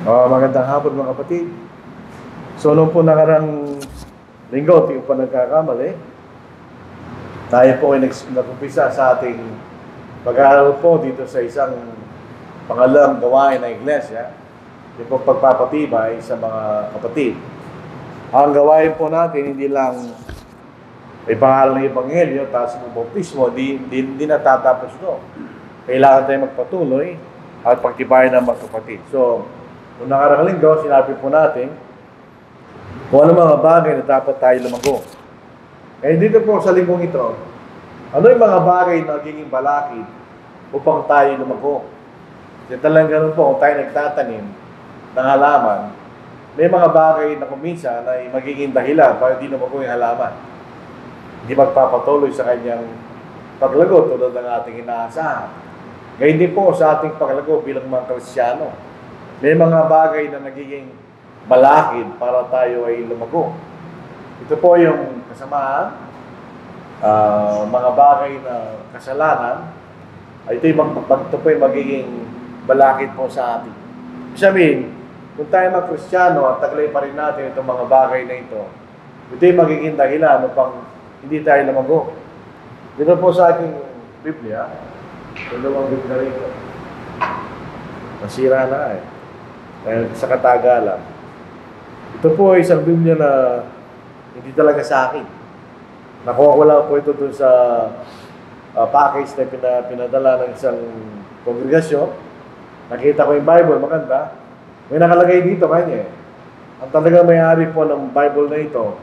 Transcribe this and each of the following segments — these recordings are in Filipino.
Magandang hapon mga kapatid. So nung po nakarang linggo, hindi ko pa nagkakamali, tayo po ay nag-umpisa sa ating pag-aaral po dito sa isang pangalawang gawain ng iglesia, yung po pagpapatibay sa mga kapatid. Ang gawain po natin, hindi lang ay pangalan ng Ebanghelyo, tapos ng bautismo, di natatapos ito. Kailangan tayo magpatuloy at pagtibayan ng mga kapatid. So, nung nakarang linggo, sinabi po natin kung ano mga bagay na dapat tayo lumago. Eh dito po sa linggong ito, ano yung mga bagay na nagiging balakid upang tayo lumago? Kasi talagang ganun po, kung tayo nagtatanim ng halaman, may mga bagay na kuminsan ay magiging dahilan para di lumago yung halaman. Hindi magpapatuloy sa kanyang paglago tulad ng ating inaasahan. Ngayon din po sa ating paglago bilang mga Kristiyano, may mga bagay na nagiging balakid para tayo ay lumago. Ito po yung kasamaan, mga bagay na kasalanan, ito po yung magiging balakid po sa atin. Sabihin, kung tayo mga Kristiyano at taglay pa rin natin itong mga bagay na ito yung magiging dahilan upang hindi tayo lumago. Dito po sa aking Biblia, dalawang Biblia rito. Nasira na eh. Dahil sa katagalan. Ito po ay isang Biblia na hindi talaga sa akin. Nakuha ko lang po ito dun sa package na pinadala ng isang kongregasyon. Nakita ko yung Bible, maganda. May nakalagay dito kanya eh. Ang talagang may-ari po ng Bible na ito,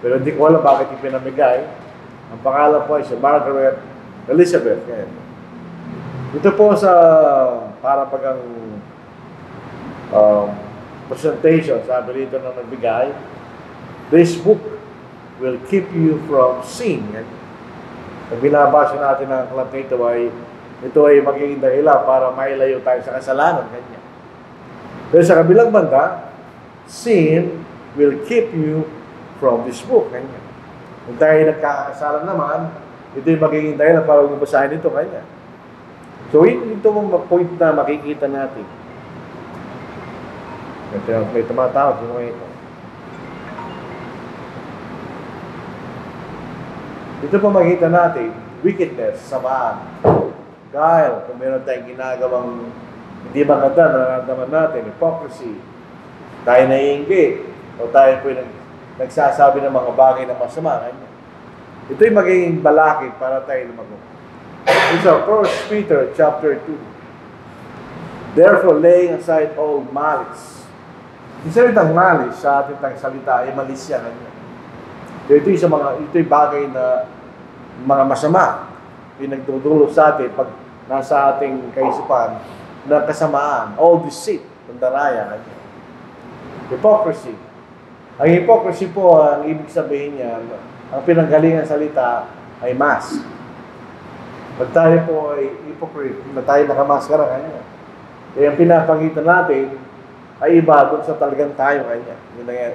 pero hindi ko alam bakit ipinamigay. Ang pangalan po ay si Margaret Elizabeth. Ito po sa para pagang presentation, sabi rito na nagbigay, this book will keep you from sin. Pag binabasa natin ang aklat na ito ay magiging dahilan para mailayo tayo sa kasalanan. Ganyan. Pero sa kabilang banda, sin will keep you from this book. Ganyan. Kung tayo nagkakasalan naman, ito ay magiging dahilan para mabasahin ito. Ganyan. So, ito mga point na makikita natin. May tumatawag yung mga ito. Ito po makikita natin, wickedness, samaan, guile, kung meron tayong ginagawang hindi maganda, nararamdaman natin, hypocrisy, tayo naiinggi, o tayo po nagsasabi ng mga bagay na masama. Ito'y magiging balakid para tayo lumago. Ito, 1 Peter chapter 2. Therefore, laying aside all malice. Yung salitang malice sa ating salita ay malisya. Ito'y bagay na mga masama. Yung nagdudulot sa atin pag nasa ating kaisipan na kasamaan. All deceit, pandaraya. Hypocrisy. Ang hypocrisy po, ang ibig sabihin niya, ang pinanggalingan salita ay mask. Pag tayo po ay hypocrite, na tayo nakamaskara kanya. Kaya ang pinapangitan natin ay iba doon sa talagang tayo kanya.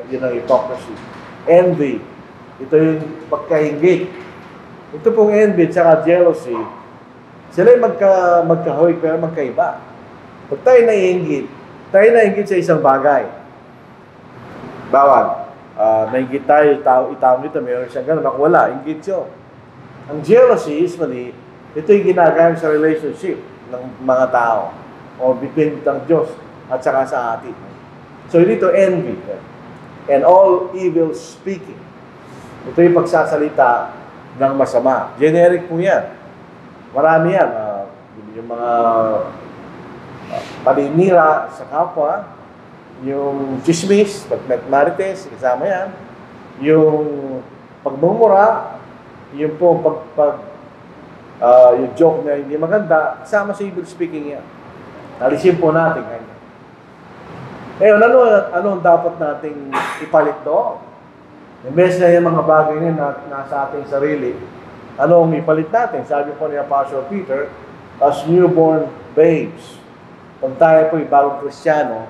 Yun ang hypocrisy. Envy. Ito yung pagkahinggit. Ito pong envy at jealousy. Sila yung magkahoy pero magkaiba. Pag tayo naiinggit sa isang bagay. Bawal. Nainggit tayo, itao nito, mayroon siyang gano'n. Ako wala, inggit yun. Ang jealousy is mali, ito yung ginagawa sa relationship ng mga tao o between ng Diyos at saka sa atin. So, dito, envy. And all evil speaking. Ito yung pagsasalita ng masama. Generic po yan. Marami yan. Yung mga paninira sa kapwa, yung chismis, marites, kasama yan. Yung pagmumura, yung po yung joke na hindi maganda, kasama sa evil speaking yan. Alisin po natin. Ngayon, ano ang dapat nating ipalit doon? Imbes na yung mga bagay na nasa ating sarili, ano ang ipalit natin? Sabi po ni Apostle Peter, as newborn babes. Pag tayo po yung bagong Kristiyano,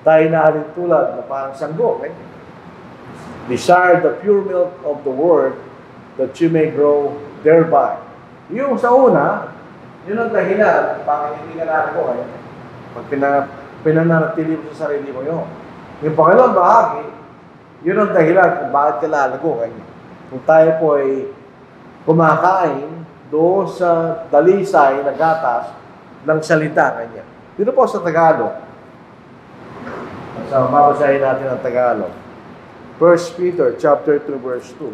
tayo na tulad na parang sanggo. Desire the pure milk of the word that you may grow thereby. Yung sa una, yun ang dahilan, bakit hindi ka natin po. Pag pinananatili mo sa sarili mo yun. Yung pangalawang bahagi, yun ang dahilan kung bakit ka lalago. Kung tayo po ay kumakain doon sa dalisay na gatas ng salita kanya. Dito po sa Tagalog. So, babasahin natin ang Tagalog. 1 Peter chapter 2 verse 2.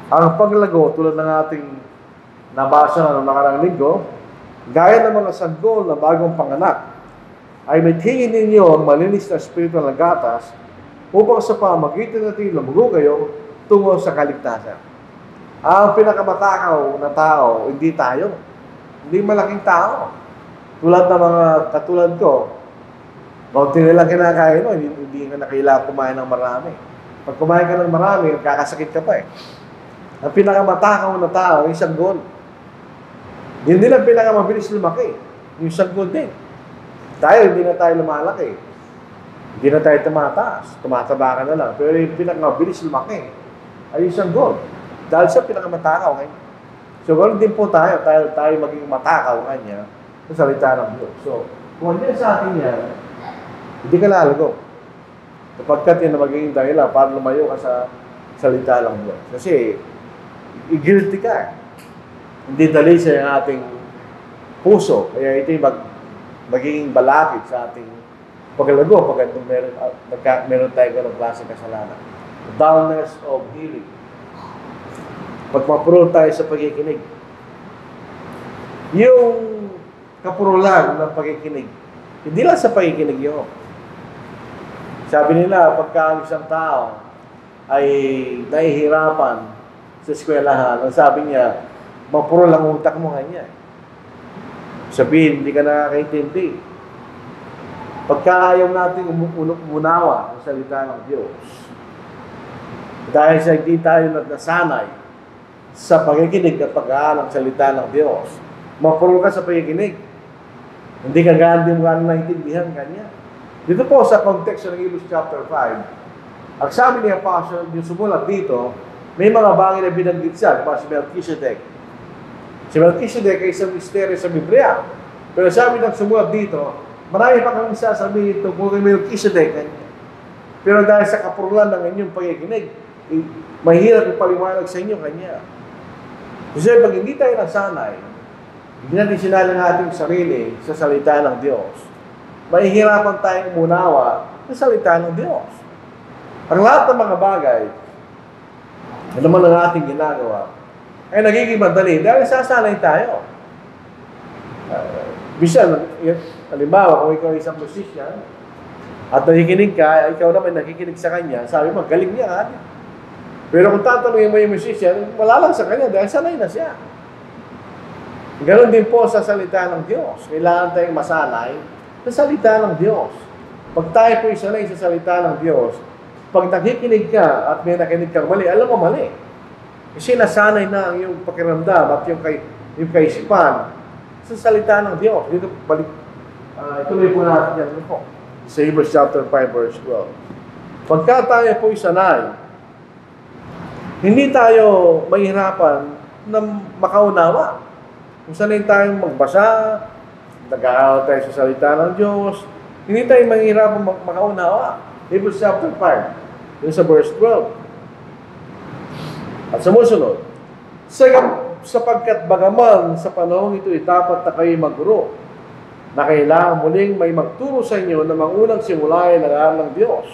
Ang paglago tulad ng ating nabasa na noong nakarang linggo, gaya ng mga sanggol na bagong panganak, ay mithiin ninyo ang malinis na espiritu ng gatas upang sa pamagitan natin lumugo kayo tungo sa kaligtasan. Ang pinakamatakaw na tao, hindi tayo. Hindi malaking tao. Tulad ng mga katulad ko, kaunti nilang kinakain mo, hindi ka na kailangan kumain ng marami. Pag kumain ka ng marami, kakasakit ka pa eh. Ang pinakamatakaw na tao, yung sanggol. Yun din ang pinakamabilis lumaki. Yung sanggol din. Tayo, hindi na tayo lumalaki. Hindi na tayo tumataas. Tumataba ka na lang. Pero yung pinakamabilis lumaki ay yung sanggol. Dahil sa pinakamatakaw ngayon. So, ganoon din po tayo maging matakaw kanya sa salita ng Diyos. So, kung hindi sa atin yan, hindi ka lalago. Kapagkat yan na magiging dahilan para lumayo ka sa salita ng Diyos. Kasi, i-guilty ka. Hindi dali sa ating puso. Kaya ito yung magiging balakid sa ating paglalago pag meron tayo ganong klase kasalanan. Dullness of hearing. Pag mapuro tayo sa pagkikinig. Yung kapurulan ng pagkikinig, hindi lang sa pagkikinig yun. Sabi nila, pagka ang isang tao ay nahihirapan sa eskwelahan, ang sabi niya, mapuro lang utak mo kanya. Sabihin, hindi ka nakakaintindi. Pagka ayaw natin umunawa ang salita ng Diyos, dahil sa hindi tayo nasanay sa pagkikinig at pag-aaral ng salita ng Diyos, mapuro ka sa pagkikinig. Hindi ka gano'n naintindihan kanya. Dito po sa context ng Hebrews chapter 5, ang sabi ni Apostle, yung sumulat dito, may mga bagay na binanggit siya, si Melchizedek. Si Melchizedek ay isang misteryo sa Biblia. Pero sabi ng sumulat dito, marami pa kang sasabihin tungkol kay Melchizedek. Pero dahil sa kapurulan ng inyong pagkikinig, mahirap ipaliwanag sa inyo kanya. Kasi pag hindi tayo nasanay, hindi natin sinali ng ating sarili sa salita ng Diyos, mahihirapan tayong umunawa sa salita ng Diyos. Ang lahat ng mga bagay, na naman ang ating ginagawa, ay nagiging madali dahil sasanay tayo. Bisan, halimbawa, kung ikaw isang musician, at nakikinig ka, ikaw naman nakikinig sa kanya, sabi mo, galing niya ka. Pero kung tatanungin mo yung musician, wala lang sa kanya dahil sanay na siya. Ganon din po sa salita ng Diyos. Kailangan tayong masanay sa salita ng Diyos. Pag tayo po isanay sa salita ng Diyos, pag nakikinig ka at may nakinig kang mali, alam mo mali. Kasi nasanay na ang iyong pakiramdam at yung kaisipan sa salita ng Diyos. Dito, ituloy po natin yan po. Sa Hebrews chapter 5 verse 12. Pagka tayo po isanay, hindi tayo mahirapan na makaunawa. Kung sanay tayong magbasa, nag-aaral tayo sa salita ng Diyos, hindi tayo mahirapan makaunawa. Hebrews chapter 5, yun sa verse 12. At sumusunod, sapagkat bagaman sa panahon ito dapat na kayo maguro, na kailangan muling may magturo sa inyo na mangunang simulayan ng aral ng Diyos.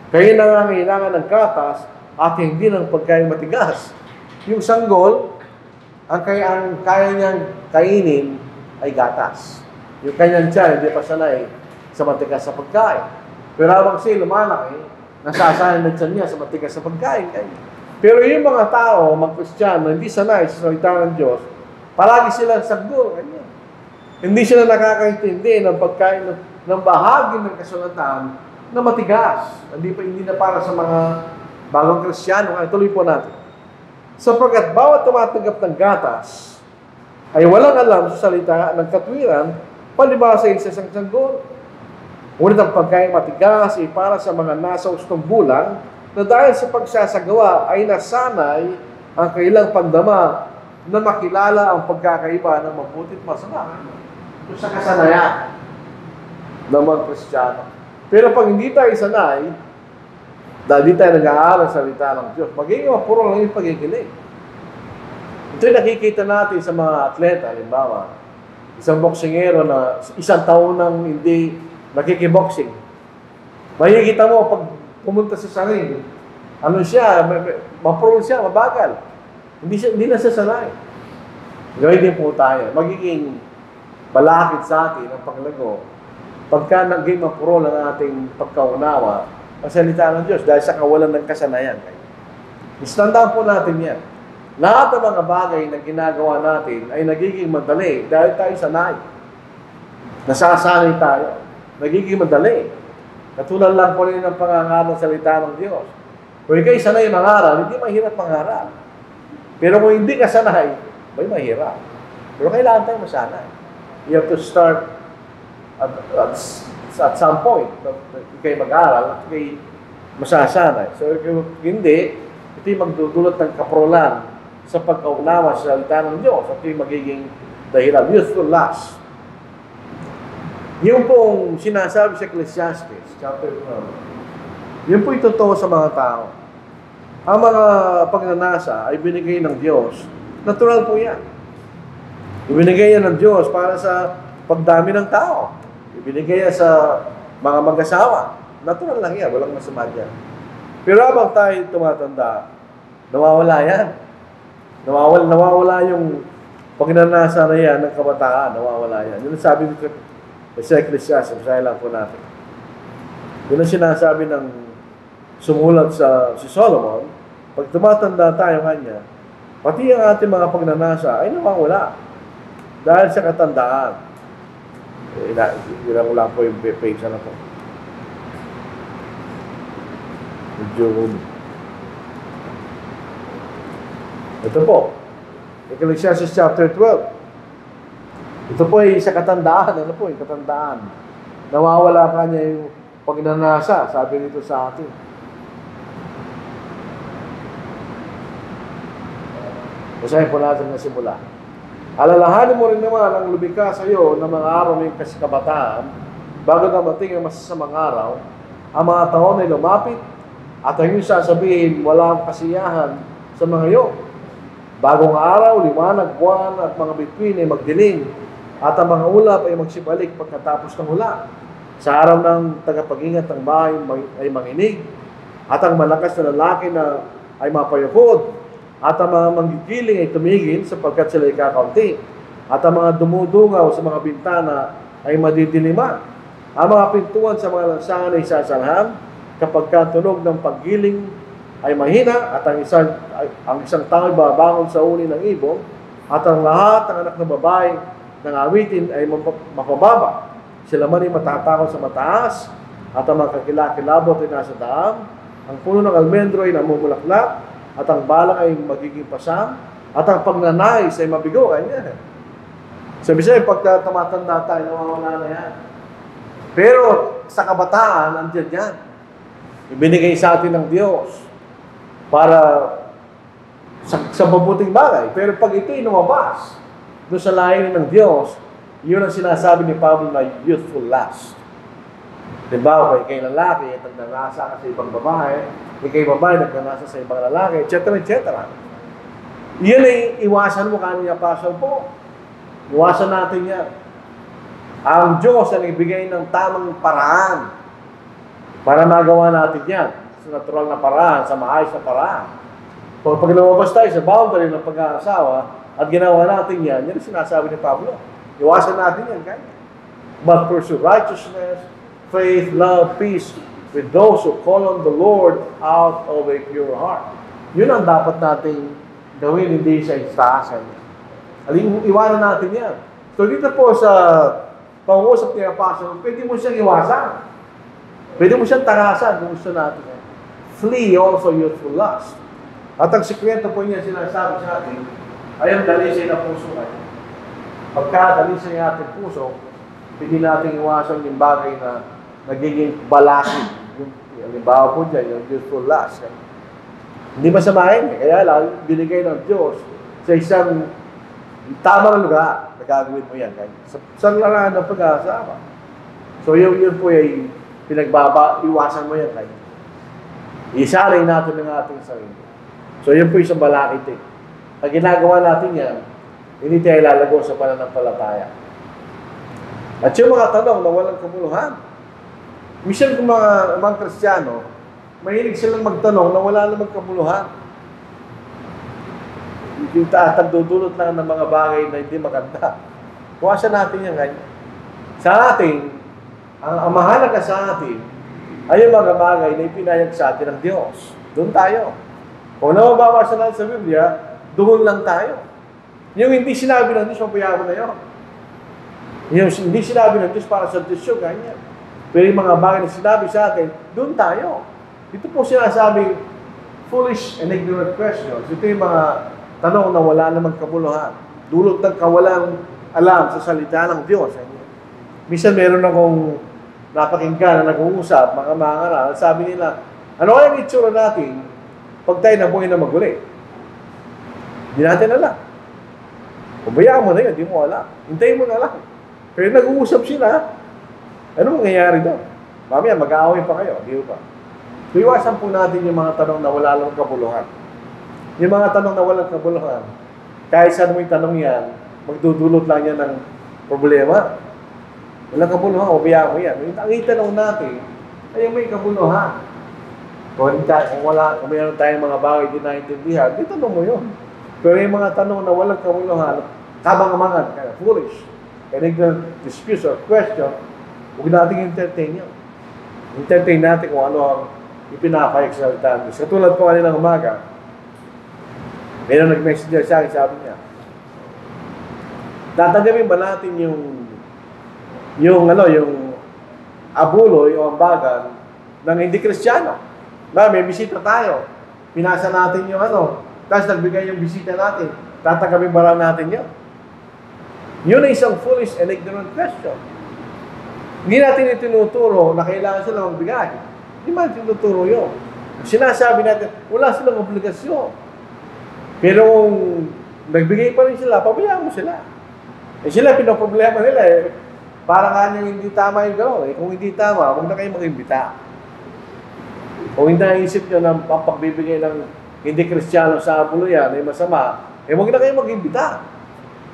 Kayo nangangailangan ng gatas at hindi ng pagkain matigas. Yung sanggol, ang kaya niyang kainin ay gatas. Yung kanyang tiyan, hindi pa sanay sa matigas sa pagkain. Pero habang siya lumalaki, nasasanay na tiyan niya sa matigas sa pagkain. Pero yung mga tao, mga Kristiyano, hindi sanay sa salita ng Diyos, palagi silang sanggol. Hindi sila nakakaintindi ng pagkain ng bahagi ng kasulatan na matigas. Hindi na para sa mga bagong Kristiyano. Tuloy po natin. Sapagkat bawat tumatanggap ng gatas ay walang alam sa salita ng katwiran, palibasa sa isang sanggol. Ngunit ang pagkain matigas ay para sa mga nasa ustong bulang na dahil sa pagsasagawa ay nasanay ang kailang pandama na makilala ang pagkakaiba ng mabuti at masama. Ito sa kasanayan. ng mga Kristiyano. Pero pag hindi tayo sanay, dahil di tayo nag-aaral sa salita ng Diyos, magiging mapuro lang yung pagigiling. Ito'y nakikita natin sa mga atleta, halimbawa, isang boksingero na isang taon nang hindi nakikiboxing. Makikita mo, pag pumunta sa saring, ano siya, mapuro siya, mabagal. Hindi na siya sanay. Gawin din po tayo. Magiging balakid sa atin ang paglago pagka naging mapuro ng ating pagkaunawa ang salita ng Diyos dahil sa kawalan ng kasanayan. Istandaan po natin yan. Lahat ng mga bagay na ginagawa natin ay nagiging madali dahil tayo sanay. Nasasanay tayo. Nagiging madali. Katulad lang po rin ng pangangaral ng salita ng Diyos. Kung ikaw'y sanay mangaral, hindi mahirap mangaral. Pero kung hindi ka sanay, may mahirap. Pero kailangan tayo masanay. You have to start at some point. Ikaw'y mag-aral, ikaw'y masasanay. So if hindi, ito'y magdudulot ng kaprolan sa pagkaunawa sa salita ng Diyos at ito'y magiging dahilan. Youthful lust. Yung pong sinasabi sa Ecclesiastes, chapter 12, yun po'y totoo sa mga tao. Ang mga pagnanasa ay binigay ng Diyos. Natural po yan. Ibinigay yan ng Diyos para sa pagdami ng tao. Ibinigay yan sa mga mag-asawa. Natural lang yan. Walang masama dyan. Pero habang tayo tumatanda, nawawala yan. Nawawala yung pagnanasa na yan ng kabataan. Nawawala yan. Yun ang sabi dito sa Ecclesiastes. Basahin lang po natin. Yun ang sinasabi ng sumulat si Solomon. Pag tumatanda tayo kanya, pati ang ating mga pagnanasa ay nawawala. Dahil sa katandaan. Ilang lang po yung page na po. Ito po. Ecclesiastes chapter 12. Ito po ay sa katandaan. Ano po yung katandaan? Nawawala ka niya yung pagnanasa. Sabi nito sa atin. Basahin po natin na simula. Alalahanin mo rin naman ang lumikha sa iyo ng mga araw ng kabataan bago dumating ang masasamang araw. Ang mga taon ay lumapit at ang iyong sasabihin, walang kasiyahan sa mga iyo. Bagong araw, liwanag, buwan at mga bituin ay magdilim at ang mga ulap ay magsibalik pagkatapos ng hula. Sa araw ng tagapag-ingat ng bahay ay manginig at ang malakas na lalaki na ay mapayukod. At ang mga manggigiling ay tumigil sapagkat sila ay kakaunti. At ang mga dumudungaw sa mga bintana ay madidiliman. Ang mga pintuan sa mga lansangan ay sasalham kapag katunog ng paggiling ay mahina at ang isang tao ay babangon sa uni ng ibon at ang lahat ng anak ng babae ng awitin ay mapababa. Sila man ay matatakot sa mataas at ang mga kakilakilabot ay nasa daam. Ang puno ng almendro ay namumulaklak at ang balak ay magiging pasang, at ang pagnanais ay mabigo. Kanya. Sabi siya, pagka tumatanda tayo, nawawala na yan. Pero sa kabataan, nandiyan yan. Ibinigay sa atin ng Diyos para sa mabuting bagay. Pero pag ito'y lumabas doon sa layin ng Diyos, yun ang sinasabi ni Pablo na youthful lust. Diba, kay lalaki, nagnanasa ka sa ibang babae, kay babae, nagnanasa sa ibang lalaki, etc. etc. Iyan ay iwasan mo kanina, Apostle Paul. Iwasan natin yan. Ang Diyos ang ibigay ng tamang paraan para magawa natin yan. Sa natural na paraan, sa maayos na paraan. Pag lumabas tayo sa boundary ng pag-aasawa at ginawa natin yan, yan ang sinasabi ni Pablo. Iwasan natin yan, kanya. But pursue righteousness, faith, love, peace with those who call on the Lord out of a pure heart. Yun ang dapat nating gawin, hindi sa istaasan. Iwanan natin yan. So dito po sa pangusap ni Apostle, pwede mo siyang iwasan. Pwede mo siyang tangasan kung gusto natin. Flee also youthful lust. At ang sikwento po niya sinasabi sa atin, ay ang dalisay na puso natin. Pagka dalisay ng ating puso, hindi natin iwasan yung bagay na nagiging balakid. Yung halimbawa po dyan, yung youthful lust. Hindi masamahin. Kaya lang, binigay ng Diyos sa isang tamang lugar na gagawin mo yan. Sa larangan ng pag-aasawa. So yun po ay iwasan mo yan kayo. Isalay natin ng ating sarili. So yun po isang balakid eh. Pag ginagawa natin yan, hindi tayo lalago sa pananampalataya. At yung mga tanong na walang kamuluhan, minsan kung mga Kristiyano, mahilig silang magtanong na wala namang kamuluhan. Tagdudulot lang ng mga bagay na hindi maganda. Kuwasan natin yan ngayon. Sa atin, ang mahalaga sa atin ay yung mga bagay na ipinayag sa atin ng Diyos. Doon tayo. Kung nababasa natin sa Biblia, doon lang tayo. Yung hindi sinabi ng Diyos, mabayaan na yun. Yung hindi sinabi ng Diyos para sa Diyos yun, ganyan. Pero yung mga bagay na sinabi sa atin, doon tayo. Ito po sinasabing foolish and ignorant questions. Ito yung mga tanong na wala namang kabuluhan. Dulot ng kawalang alam sa salita ng Diyos. Minsan meron akong napakinggan na nag-uusap, mga mangaral, sabi nila, ano kaya ang itsura natin pag tayo nabuhay na maguli? Hindi natin alam. Pabayaan mo na yun, hindi mo alam. Hintayin mo na lang. Pero nag-uusap sila, ano mangyayari doon? Mamaya, mag-aaway pa kayo, di ba? So, iwasan po natin yung mga tanong na wala lang kabuluhan. Yung mga tanong na walang kabuluhan, kahit saan mo yung tanong yan, magdudulot lang yan ng problema. Walang kabuluhan, pabayaan mo yan. Ang itanong natin, ay may kabuluhan. Kung mayroon tayong mga bagay di naintindihan, di tanong mo yun. Pero yung mga tanong na walang kabuluhan, kabang-amangan, foolish, and ignorant disputes or question, huwag natin entertain yun. Entertain natin kung ano ang ipinapayag sa salita ng Diyos. Katulad po kanilang umaga, mayroon nag-messenger sa akin, sabi niya, tatanggapin ba natin yung abuloy o ambagan ng hindi Kristiyano? May bisita tayo. Pinasa natin yung tapos nagbigay yung bisita natin. Tatanggapin ba natin yun? Yun ay isang foolish and ignorant question. Hindi natin itinuturo na kailangan sila magbigay. Hindi man tinuturo yun. Sinasabi natin, wala silang obligasyon. Pero kung nagbigay pa rin sila, pabayaan mo sila. Sila, pinoproblema nila Para nga niyang hindi tama yung gano'n. Kung hindi tama, huwag na kayo mag-imbita. Kung hindi naisip nyo na pagbibigay ng hindi Kristiyano sa abulo yan, ay masama, huwag na kayo mag-imbita.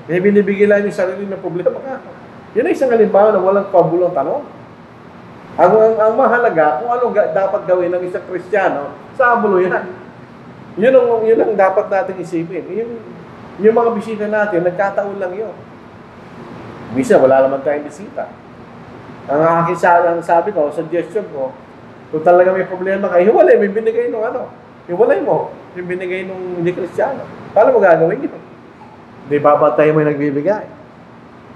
Kaya binibigay lang yung sarili ng problema ka. Yan ay isang halimbawa na walang pabulong tanong. Ang mahalaga, kung ano dapat gawin ng isang Kristiyano, sa abulo yan. Yun ang dapat natin isipin. Yung mga bisita natin, nagkataon lang yun. Misa, wala naman tayong bisita. Ang aking sabi ko, suggestion ko, kung talaga may problema kayo, hiwalay, may binigay nung hiwalay mo, yung binigay nung hindi Kristiyano. Paano mo gagawin yun? Hindi babantay mo yung nagbibigay.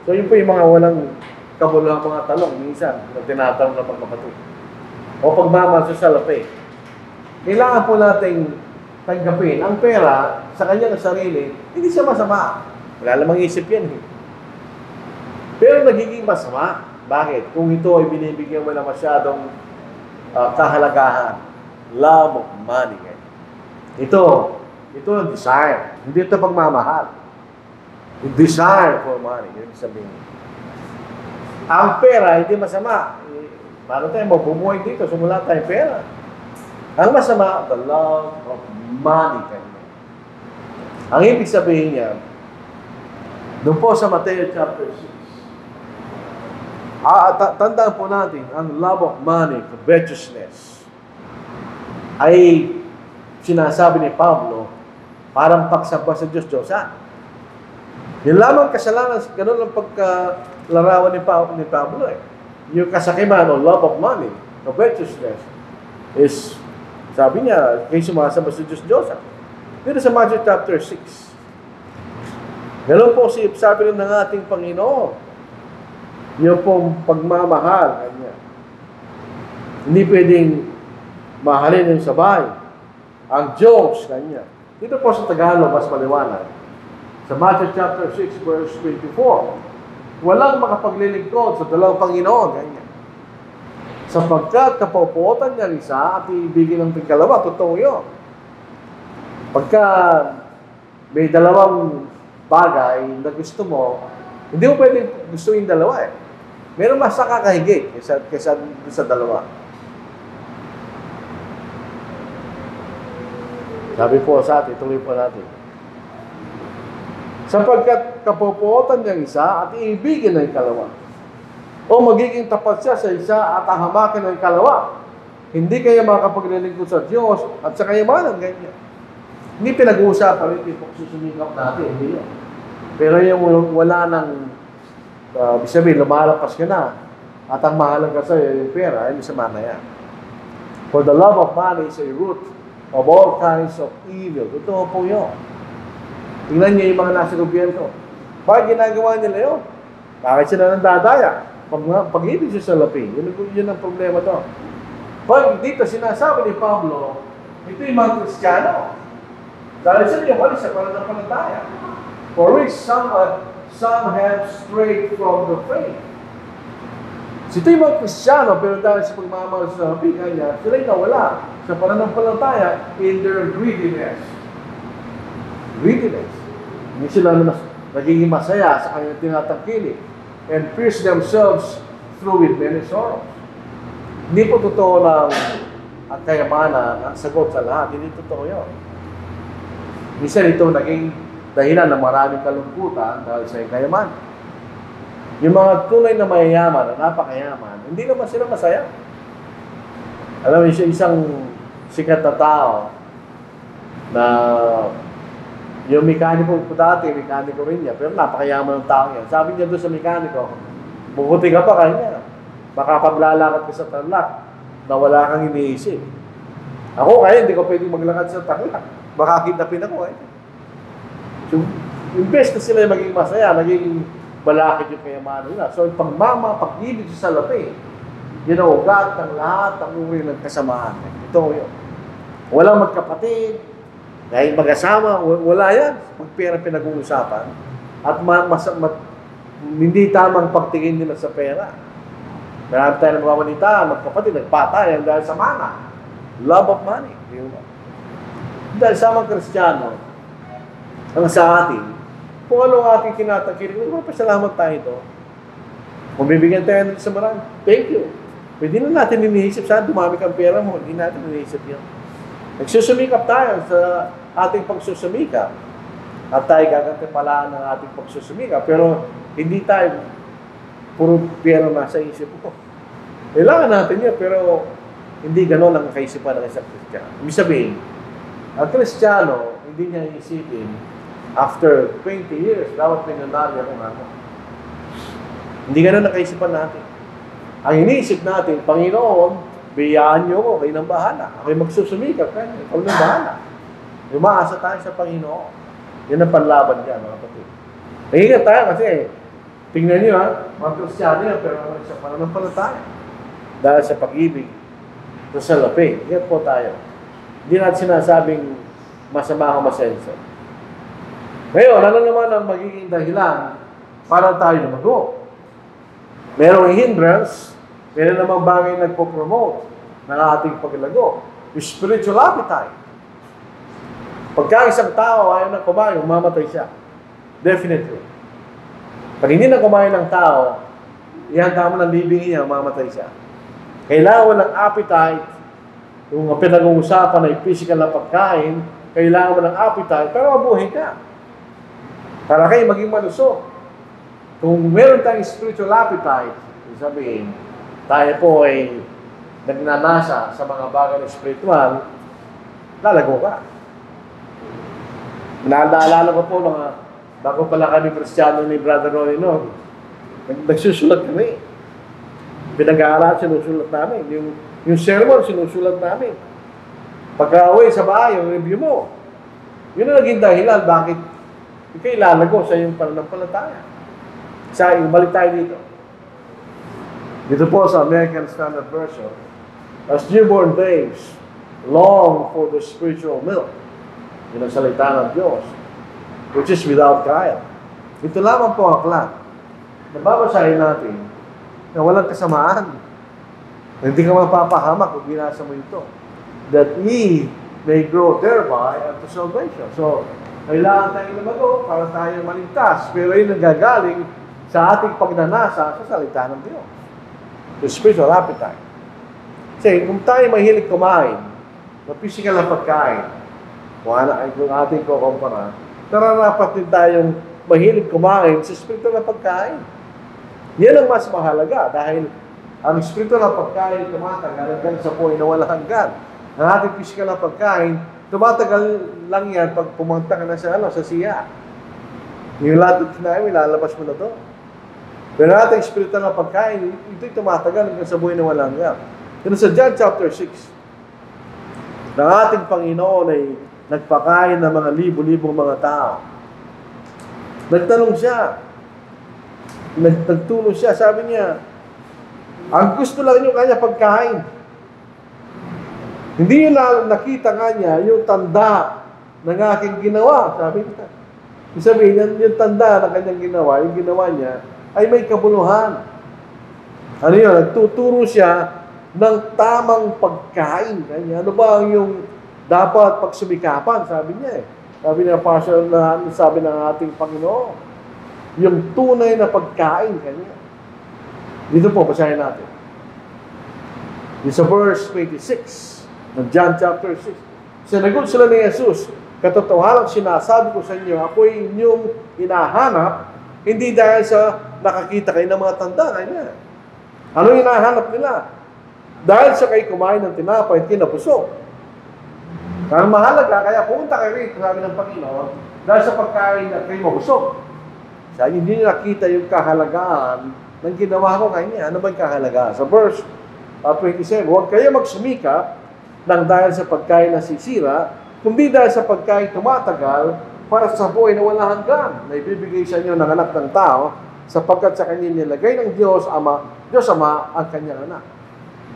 So yun po yung mga walang kabuluhang mga talong, minsan, na tinatanong ng mga kapatid. O pagmamahal sa salapi. Kailangan po nating tanggapin ang pera sa kanyang sarili, hindi siya masama. Wala lamang isip yan. Pero nagiging masama. Bakit? Kung ito ay binibigyan mo na masyadong kahalagahan. Love of money. Ito ang desire. Hindi ito pagmamahal. Desire for money. Yun sabihin. Ang pera, hindi masama. Paano tayo mabubuhay dito? Sumula tayong pera. Ang masama, the love of money. Ang ibig sabihin niya, doon po sa Matthew chapter 6, tandaan po natin, ang love of money, covetousness, ay sinasabi ni Pablo, parang pagsamba sa Diyos-Diyosan. Yung lamang kasalanan, ganun ang pagkalarawan ni Pablo Yung kasakiman o love of money, covetousness, is, sabi niya, kayo sumasamba sa Diyos-Diyosan. Dito sa Matthew chapter 6. Ganun po sabi rin ng ating Panginoon, yung pong pagmamahal kanya. Hindi pwedeng mahalin yung sabay. Ang Diyos kanya. Dito po sa Tagalog, mas maliwanag. Sa Matthew chapter 6, verse 24, walang makapaglilingkod sa dalawang Panginoon kanya. Sapagkat kapupuotan niya isa at ibigin ng tingkalawa. Totoo yun. Pagka may dalawang bagay na gusto mo, hindi mo pwedeng gusto yung dalawa Meron mas nakakahigit kaysa sa dalawa. Sabi po sa atin, tuloy po natin. Sapagkat kapopotan niyang isa at iibigin ng ikalawa. O magiging tapat siya sa isa at ahamakin ng ikalawa. Hindi kaya makapaglilingkod sa Diyos at sa kayamanan, ganyan. Hindi pinag-uusapan rin yung susumikap natin, hindi yun. Pero yung wala nang, sabihin, lumalakas ka na at ang mahalaga sa'yo yung pera, ay masama na yan. For the love of money is a root of all kinds of evil. Totoo po yun. Tingnan niyo yung mga nasa gobyerno. Bakit ginagawa nila yun? Bakit sila nang dadaya? Pag-ibig sa salapi. Yun ang problema to. Pag dito sinasabi ni Pablo, ito yung mga Kristiyano. Dahil sila yung walis sa pananampalataya. For which some have strayed from the faith. Ito yung mga Kristiyano, pero dahil sa pagmamahal sa salapi, kanya, sila yung nawala sa pananampalataya in their greediness. Greediness. Hindi sila nagiging masaya sa kanyang tinatangkilik and pierce themselves through with many sorrows. Hindi po totoo lang ang kayamanan ang sagot sa lahat. Hindi totoo yun. Minsan ito naging dahilan ng maraming kalungkutan dahil sa kayamanan. Yung mga tunay na mayayaman, na napakayaman, hindi naman sila masaya. Alam mo, isang sikat na tao na yung mekaniko ko dati, mekaniko rin niya, pero napakayaman ng tao yan. Sabi niya doon sa mekaniko, bukuti ka pa kanya. Makapaglalakad ka sa Tarlac na wala kang iniisip. Ako kaya, hindi ko pwedeng maglakad sa Tarlac. Baka kidnapin ako eh. So, imbes na sila maging masaya, naging balakid yung kayamanan nila. So, pag-ibig sa salapi, yun ang ugat ng lahat ng uri ng kasamaan. Ito yun. Walang magkapatid, dahil mag-asama, wala yan. Magpera pinag-uusapan. At hindi tamang pagtingin nila sa pera. Marami tayo ng mga manita, magkapatid, nagpatayan dahil sa mana. Love of money. Dahil sa mga Kristiyano, ang sa atin, kung ano ang ating kinatangkilik, magpapasalamat tayo ito. Kung bibigyan tayo natin sa marami, thank you. Pwede na natin iniisip, saan dumami kang pera mo, hindi natin iniisip yan. Nagsusumikap tayo sa ating pagsusumikap. At tayo gagantipalaan ng ating pagsusumikap. Pero hindi tayo puro pera nasa isip ko. Kailangan natin yun, pero hindi gano'n ang kaisipan ng isang Kristiyano. Ibig sabihin, ang Kristiyano, hindi niya iisipin, after 20 years, dapat pinanarya kung ano. Hindi gano'n ang kaisipan natin. Ang iniisip natin, Panginoon, biyaan niyo ko, kayo nang bahala. Ako'y magsusumikap, kayo nang bahala. Umaasa tayo sa Panginoon. Yan ang panlaban niya, mga kapatid. Nahingat tayo kasi, tingnan niyo ha, mga Kristiyano yan, pero sa pananampalataya. Dahil sa pag-ibig, sa salapi. Ingat po tayo. Hindi natin sinasabing masama o masenso. Ngayon, ano naman ang magiging dahilan para tayo lumago? Merong hindrance, meron namang bagay nagpo-promote ng ating paglago. Spiritual appetite. Pagka isang tao ayaw na kumain, mamatay siya. Definitely. Pag hindi na kumain ng tao, ihanda mo ng libing niya, mamatay siya. Kailangan ng appetite. Kung pinag-uusapan ay physical na pagkain, kailangan mo ng appetite, pero mabuhay ka. Para kayo maging malusog. Kung meron tayong spiritual appetite, sabihin, tayo po ay nagnanasa sa mga bagay na spiritual, lalago ka. Naalala ko po mga bago pala kami Kristiyano ni Brother Ronnie noon, nagsusulat kami. Pinag-aaral, sinusulat namin. Yung sermon, sinusulat namin. Pagka-uwi sa bahay, yung review mo. Yun ang naging dahilan bakit ikay lalago sa iyong pananampalataya. Balik tayo dito. Dito po sa American Standard Version, as newborn babes, long for the spiritual milk. Yun ang salita ng Diyos, which is without guile. Ito lamang po ang aklat. Nababasahin natin na walang kasamaan. Hindi ka mapapahamak kung binasa mo ito. That ye may grow thereby unto salvation. So, kailangan tayong lumago para tayo maligtas. Pero yun nagagaling sa ating pagnanasa sa salita ng Diyos. The spiritual appetite. Kasi kung tayo mahilig kumain, na physical na pagkain, kung ating kukumpara, nararapat din tayong mahilig kumain sa spiritual na pagkain. Yan ang mas mahalaga dahil ang spiritual na pagkain tumatagal hanggang sa point na walang hanggan. Ang ating physical na pagkain, tumatagal lang yan pag pumunta ka na sa siya. Yung lahat ng kinain, ilalabas mo na to. Pero ating spiritual na pagkain, ito'y tumatagal hanggang sa buhay na walang hanggan. Pero sa John chapter 6, ng ating Panginoon ay nagpakain ng mga libo-libong mga tao. Nagtanong siya, nagtulong siya, sabi niya, ang gusto lang niyo kanya pagkain. Hindi niyo nakita nga niya yung tanda ng aking ginawa, sabi niya. Sabihin, yung tanda na kanyang ginawa, yung ginawa niya, ay may kabuluhan. Ano yun? Nagtuturo siya ng tamang pagkain. Kanya, ano ba yung dapat pagsumikapan? Sabi niya eh. Sabi niya, Pastor, sabi ng ating Panginoon, yung tunay na pagkain kanya. Dito po, basahin natin. Sa verse 26 ng John chapter 6. Sinagot sila ni Jesus, katotohanan sinasabi ko sa inyo, ako'y inyong hinahanap, hindi dahil sa nakakita kayo ng mga tanda. Kanya. Ano hinahanap nila? Dahil sa kayo kumain ng tinapay at kinabusog. Ang mahalaga, kaya punta kayo rito, sabi ng Panginoon, dahil sa pagkain at kayo mabusog. Sa hindi nyo nakita yung kahalagaan ng ginawa ko kanya. Ano ba yung kahalagaan? Sa verse 27, huwag kayo magsumikap ng dahil sa pagkain na sisira, kundi dahil sa pagkain tumatagal para sa buhay na wala hanggan na ibibigay sa inyo ng anak ng tao sapagkat sa kanya nilagay ng Diyos Ama ang kanyang anak.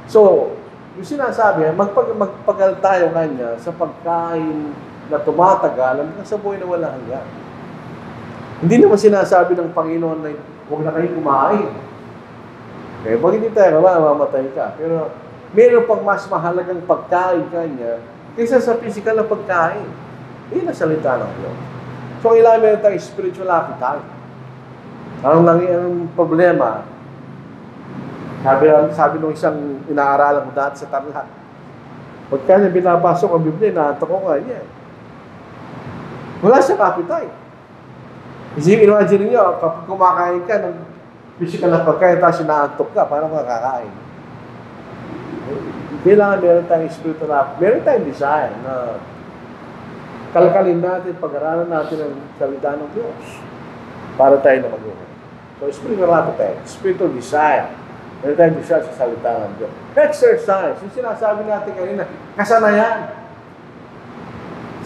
So, yung sinasabi, magpagal tayo kanya sa pagkain na tumatagal hanggang sa buhay na wala hanggan. Hindi naman sinasabi ng Panginoon na huwag na kayo kumain. Okay, pag hindi tayo mamamatay ka. Pero meron pang mas mahalagang pagkain kanya kaysa sa physical na pagkain. Yun ang salita ng Diyos. So, kailangan meron tayong spiritual appetite. Ang problema, sabi nung isang inaaralan ko dati sa Tarlac, pagka niya binabasok ang Biblia, inaantok ko kanya. Wala siyang appetite. Imagine niyo, kapag kumakain ka ng physical na pagkain, tapos inaantok ka, paano ka kakain? Kailangan meron tayong spiritual appetite. Meron tayong desire na kalkalin natin, pag-aralan natin ang salita ng Diyos para tayo na mag-uwi. So, spiritual appetite, spiritual desire. Meron tayong desire sa salita ng Diyos. Exercise, yung sinasabi natin kanina, kasanayan.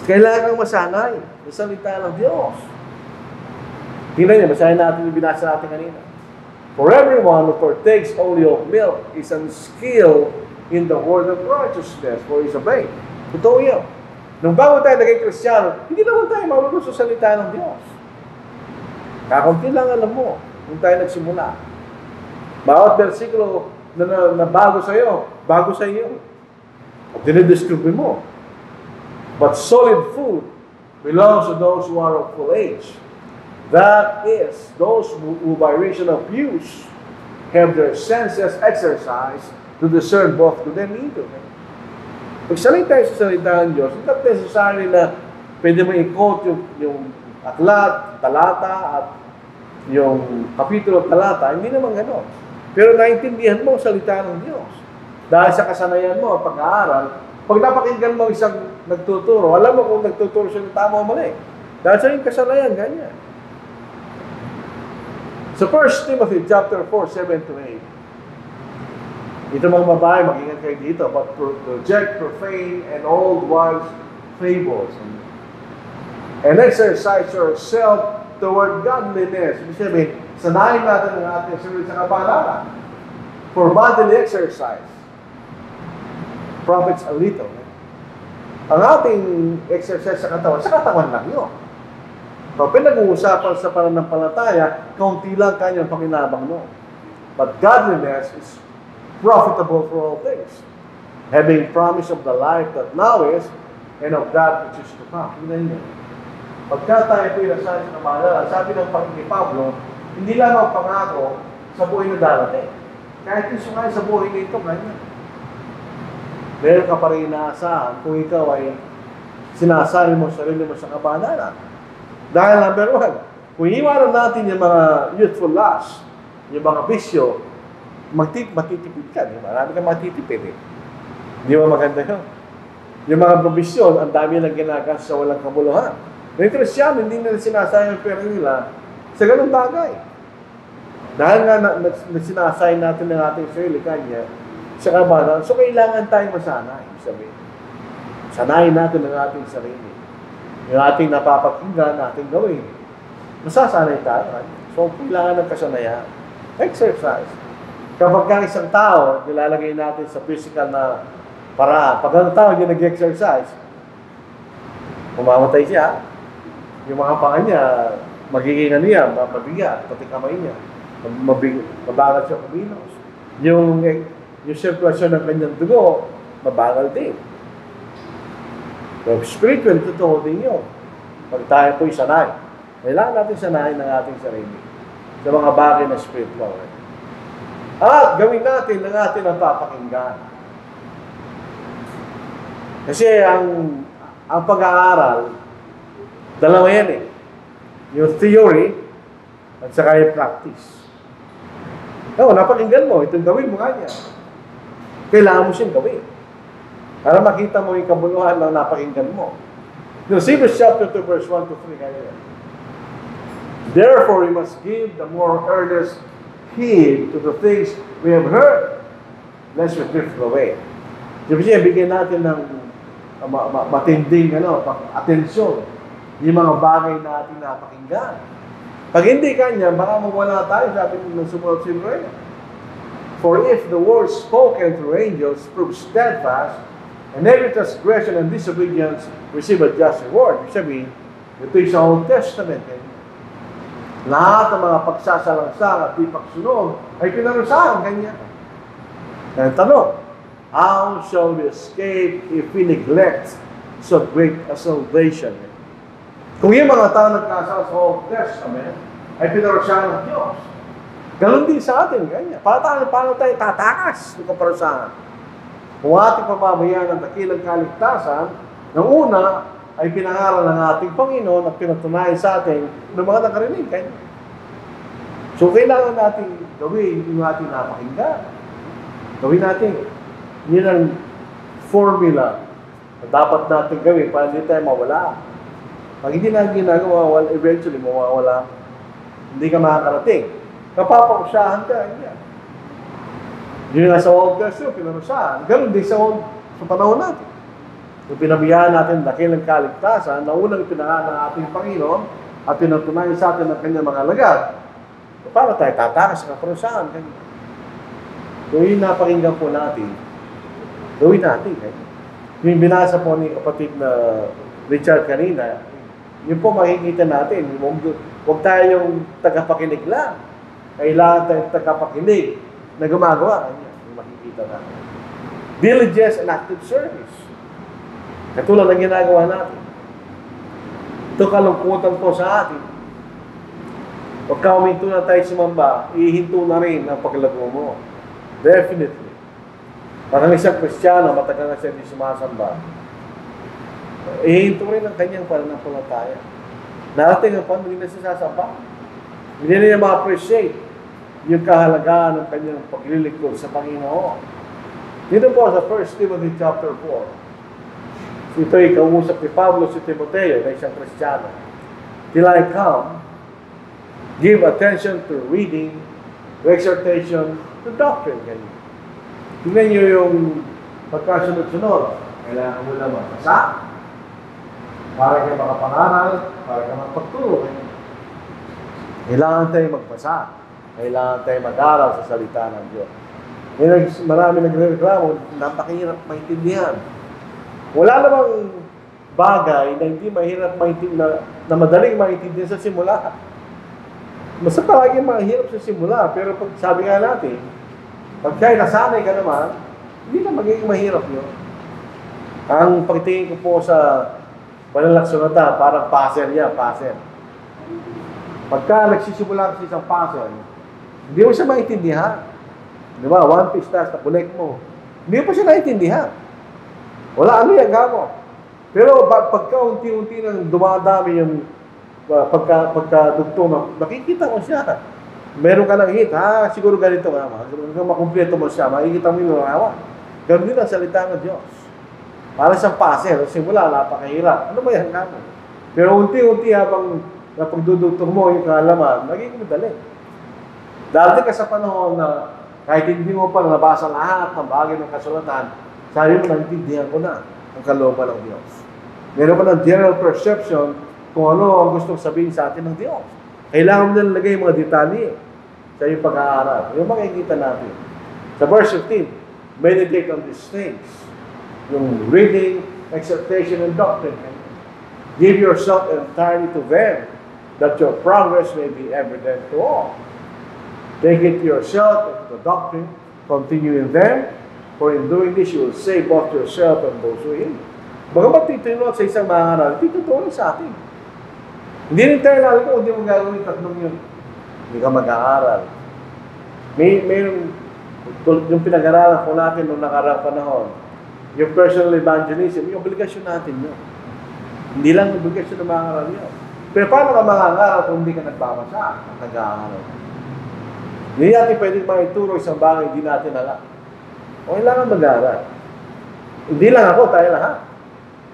Kailangan kang masanay sa salita ng Diyos. Tingnan niyo, basahin natin yung binasa natin kanina. For everyone who partakes only of milk is unskilled in the word of righteousness, for is obeyed. Totoo yun. Nung bago tayo naging Kristiyano, hindi naman tayo marunong sa salita ng Diyos. Kakunti lang alam mo nung tayo nagsimula. Bawat versikulo na bago sa iyo. At dinidescribe mo. But solid food belongs to those who are of full age. That is, those who by reason of use have their senses exercised to discern both good and evil. Pag salita tayo sa salita ng Diyos, hindi necessary na pwede mo i-quote yung aklat, talata, at yung kapitulo talata. Hindi naman gano'n. Pero naintindihan mo ang salita ng Diyos. Dahil sa kasanayan mo, pag-aaral, pag napakinggan mo isang nagtuturo, alam mo kung nagtuturo siya ng tama o mali. Dahil sa yung kasanayan, ganyan. So 1 Timothy chapter 4, 7-8. Ito mga babae, mag-ingat kayo dito, but reject profane and old wives' fables. And exercise yourself toward godliness. Ibig sabihin, sanayin natin ang ating sarili sa kapalaran. For bodily exercise profits a little. Ang ating exercise sa katawan lang yun. So, pinag-uusapan sa pananampalataya, kaunti lang kanyang pakinabang mo. But godliness is profitable for all things, having promise of the life that now is, and of that which is to come. Pagka tayo po inasahin sa kamalala, sabi ng Panginoon Pablo, Hindi lang ang pangako sa buhay na darating. Kahit yung sungay sa buhay na ito, ganyan. Meron ka pa rin inaasahan kung ikaw ay sinasali mo sarili mo sa kabanalan. Dahil number one, kung iwanan natin yung mga youthful lust, yung mga bisyo, matitipid ka. Marami kang matitipid eh. Di ba maganda yun? Yung mga bisyo, ang dami lang ginagas sa walang kabuluhan. Yung Kristiyan, hindi nila sinasayang yung pera nila sa ganung bagay. Dahil nga sinasayang natin ng ating sarili kanya sa kabanalan, so kailangan tayong masanay. Sabihin. Sanayin natin ang ating sarili. Yung ating napapakinggan, ating gawin. Masasanay tayo. So, kailangan ng kasanayan. Exercise. Kapag ka isang tao, nilalagay natin sa physical na paraan. Pag ang tao yung nag-exercise, umamatay siya. Yung mga panga niya, magiging niya, mabigat, pati kamay niya. Mabagal siya kumilos. Yung sirkulasyon ng kanyang dugo, mabagal din. So, spiritual, totoo din yun. Pag tayo po'y sanay. Kailangan natin sanayin ng ating sarili sa mga bagay na spiritual. At gawin natin ng ating napapakinggan. Kasi ang pag-aaral, dalawa yan eh. Yung theory at saka yung practice. Napakinggan mo, itong gawin mo kanya. Kailangan mo siyang gawin. Para makita mo yung kabuluhan ng napakinggan mo. Josephus chapter 2 verse 1 to 3 kaya. Therefore, we must give the more earnest heed to the things we have heard, lest we drift away. Sabi siya, bigyan natin ng matinding atensyon yung mga bagay na ating napakinggan. Pag hindi kanya, baka mawala tayo, sabi ng sumunod si Noe. For if the word spoken through angels proves steadfast, and every transgression and disobedience receive a just reward. Ibig sabihin, ito yung sa Old Testament. Lahat ng mga pagsasalangsang at di pagsunod ay pinarusahan kanya. Kaya tanong, how shall we escape if we neglect so great a salvation? Kung yung mga tao nagkasal sa Old Testament ay pinarusahan ng Diyos, ganun din sa atin, ganyan. Paano tayo tatakas ng kaparusahan? Kung ating pamamayaan ng dakilang kaligtasan, ng una ay pinangaral ng ating Panginoon at pinatunayan sa atin ng mga nakarinig. So, kailangan natin gawin yung ating napakinggan. Gawin natin. Yun ang formula na dapat natin gawin para hindi tayo mawala. Pag hindi natin ginagawa, eventually mawawala. Hindi ka makakarating. Kapapausyahan ka. Yan. Yun nga sa Old Testament, pinarusahan. Ganun din sa panahon natin. Kung pinabiyahan natin dakilang kaligtasan, na unang pinangaral ng ating Panginoon at pinatunayan sa atin ng kanyang mga alagad, para tayo tatakas sa kaparusahan. Kung yun napakinggan po natin, gawin natin. Yung binasa po ni kapatid na Richard kanina, yun po makikita natin. Huwag tayong tagapakinig lang. Kailangan tayong tagapakinig na gumagawa. Yung makikita natin. Diligence and active service. Katulad ng ginagawa natin. Ito kalungkutan po sa atin. Pagka huminto na tayo sumamba, ihinto na rin ang paglago mo. Definitely. Parang isang Kristiyano, matagal na siya hindi sumasamba. Ihinto rin ang kanyang pananampalataya. Narating ang paano hindi na siya sasamba. Hindi na niya ma-appreciate yung kahalagaan ng kanyang paglilingkod sa Panginoon. Dito po sa 1 Timothy chapter 4. Ito ay kausap ni Pablo si Timoteo na isang Kristiyano. Till I come, give attention to reading, to exhortation, to doctrine. Tingnan nyo yung pagkasunod-sunod. Kailangan mo lang magbasa, para kayo makapangaral, para kayo magpagturo. Kailangan tayo magbasa. Kailangan tayo mag-aral sa salita ng Diyos. Marami nagreklamo, napakahirap maintindihan. Wala namang bagay na hindi mahirap maintindihan, na madaling maintindihan sa simula. Mas palagi mahirap sa simula, pero pag sabi nga natin, pag kaya nasanay ka naman, hindi na magiging mahirap yun. Ang pagtingin ko po sa Banal na Kasulatan, parang puzzle yan, puzzle. Pagka nagsisimula kasi isang puzzle, hindi mo siya maintindihan. Di ba? One piece task na collect mo. Hindi mo pa siya naintindihan. Wala ano yan, gamo. Pero pagka unti-unti nang dumadami yung pagkadugtong, nakikita mo siya. Meron ka ng hit, siguro ganito nga, siguro makumpleto mo siya, makikita mo yung awa. Ganun din ang salita ng Diyos. Para siyang puzzle, simula, napakahirap. Ano ba yan, gamo? Pero unti-unti habang napagdudugtong mo yung kaalaman, nagiging madali. Dati ka sa panahon na kahit hindi mo pa nabasa lahat ng bagay ng kasulatan, sabi mo, naintindihan ko na ang kalooban ng Diyos. Meron pa ng general perception kung ano ang gustong sabihin sa atin ng Diyos. Kailangan mo na nilagay yung mga detalye sa iyong pag-aaral. Yung makikita natin. Sa verse 15, meditate on these things. Yung reading, exhortation, and doctrine. Give yourself entirely to them, that your progress may be evident to all. Take it to yourself and to the doctrine, continue in them, for in doing this you will save both yourself and those who hear you. Bagamat titinod sa isang mangaral, titutunan sa atin. Hindi rin tayo lalo kung hindi mo gagawin tatlong yun. Hindi ka mag-aaral. May yung pinag-aralan ko natin noong nakarang panahon, yung personal evangelism, yung obligasyon natin yun. Hindi lang obligasyon na mangaral yun. Pero paano ka mangangaral kung hindi ka nagbabasa at nag-aaral? Hindi natin pwedeng maituro isang bagay hindi natin alam. O kailangan mag-aaral. Hindi lang ako, tayo lahat.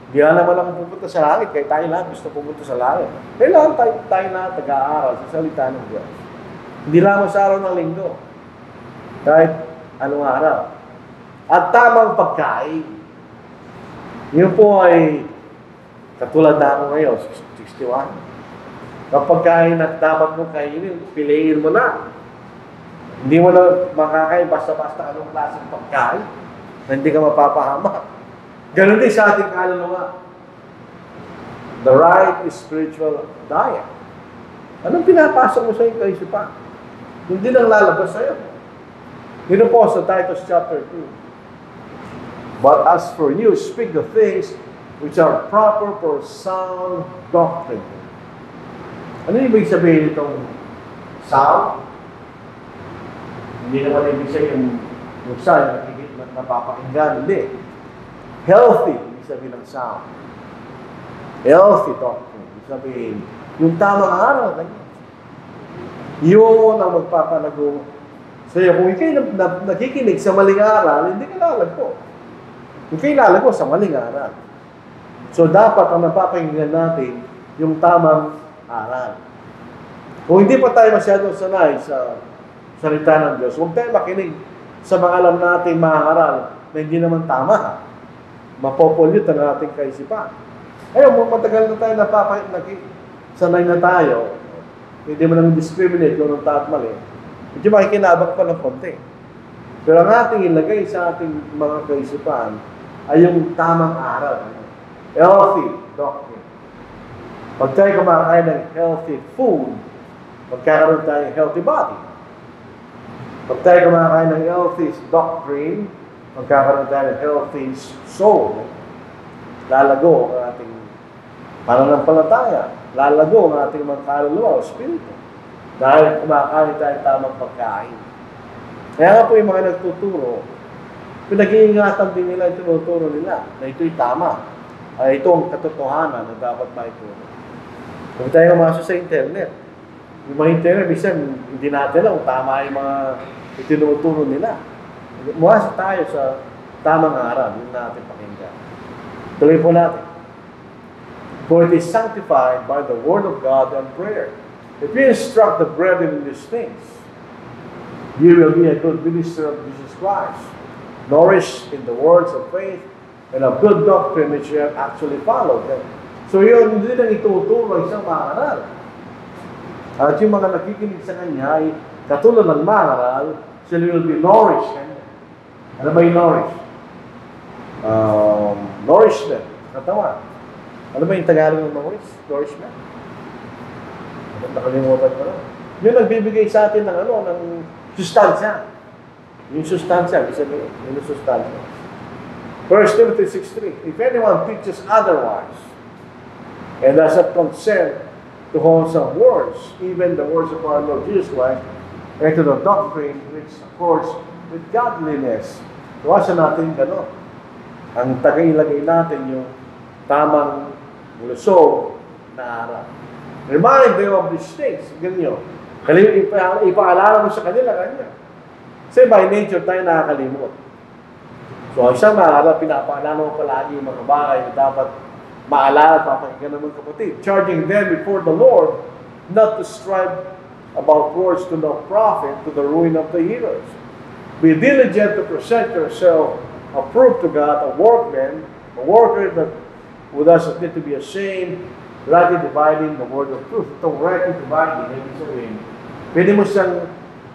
Hindi lang naman ako pupunta sa langit, kaya tayo lahat gusto pupunta sa langit. Kailangan tayo lahat nag-aaral sa salita ng Diyos. Hindi lang sa araw ng linggo. Kahit anong araw. At tamang pagkain. Yun po ay katulad na ako ngayon, 61. Kapag kain na dapat mo kainin, piliin mo na. Hindi mo na makakain basta-basta anong klaseng pagkain na hindi ka mapapahama. Ganun din sa ating kaluluwa. The right spiritual diet. Anong pinapasok mo sa iyong kaisipan? Hindi lang lalabas sa'yo. Dito po sa Titus chapter 2. But as for you, speak the things which are proper for sound doctrine. Ano ibig sabihin itong sound? Hindi naman ibig sabihin yung sound na napapakinggan. Hindi. Healthy, ibig sabihin ng sound. Healthy doctrine, ibig sabihin yung tamang aral. Yun ang magpapalago sa'yo. Kung ikay nakikinig sa maling aral, hindi ka lalagpo. Kung ikay lalagpo sa maling aral. So, dapat ang napapakinggan natin yung tamang aral. Kung hindi pa tayo masyadong sanay sa salita ng Diyos, huwag tayo makinig sa mga alam nating mga aral na hindi naman tama. Mapopollute ang ating kaisipan. Ayun, matagal na tayo sanay na tayo. Hindi mo nang discriminate kung anong taat mali. Medyo makikinabang pa ng konti. Pero ang ating ilagay sa ating mga kaisipan ay yung tamang aral. Healthy doctrine. Pag tayo kumakain ng healthy food, magkakaroon tayo ng healthy body. Pag tayo kumakain ng healthy doctrine, magkakaroon tayo ng healthy soul. Lalago ang ating pananampalataya. Lalago ang ating mga kaluluwa o spirito. Dahil kumakain tayo tamang pagkain. Kaya nga po yung mga nagtuturo, pinag-iingatan din nila yung tinuturo nila na ito'y tama. Ito ang katotohanan na dapat maituro. Kung tayo masok sa internet, yung mga internet, minsan hindi natin alam kung tama yung mga itinuturo nila. Muwasa tayo sa tamang aral, yun natin pakinggan. Tuloy po natin. For it is sanctified by the word of God and prayer. If you instruct the brethren in these things, you will be a good minister of Jesus Christ, nourished in the words of faith and of good doctrine which you have actually followed. So yun, hindi lang ituturo isang mangaral. At yung mga nakikinig sa kanya ay katulad ng mangaral, sila will be nourished. Ano ba yung nourish? Nourishment. Katawan. Ano ba yung Tagalog ng nourishment? Nakalimutan ko na. Yung nagbibigay sa atin ng ng sustansya. Yung sustansya, isa nyo, yung sustansya. 1 Timothy 6:3, if anyone teaches otherwise, and does not consent to hold some words, even the words of our Lord Jesus Christ, and to the doctrine which accords with godliness. Iwasan natin gano'n. Ang tagailagay natin yung tamang lusog na aral. Remind them of these things. Ganyan. Ipaalala mo sa kanila, ganyan. Kasi by nature tayo nakakalimot. So, isang maaral, pinapaalala mo palagi yung mga bagay na dapat maalala at papakinggan naman kapatid. Charging them before the Lord not to strive about words to no profit to the ruin of the hearers. Be diligent to present yourself approved to God, a workman, a worker that who doesn't need to be ashamed, rightly dividing the word of truth. Itong rightly dividing, ibig sabihin,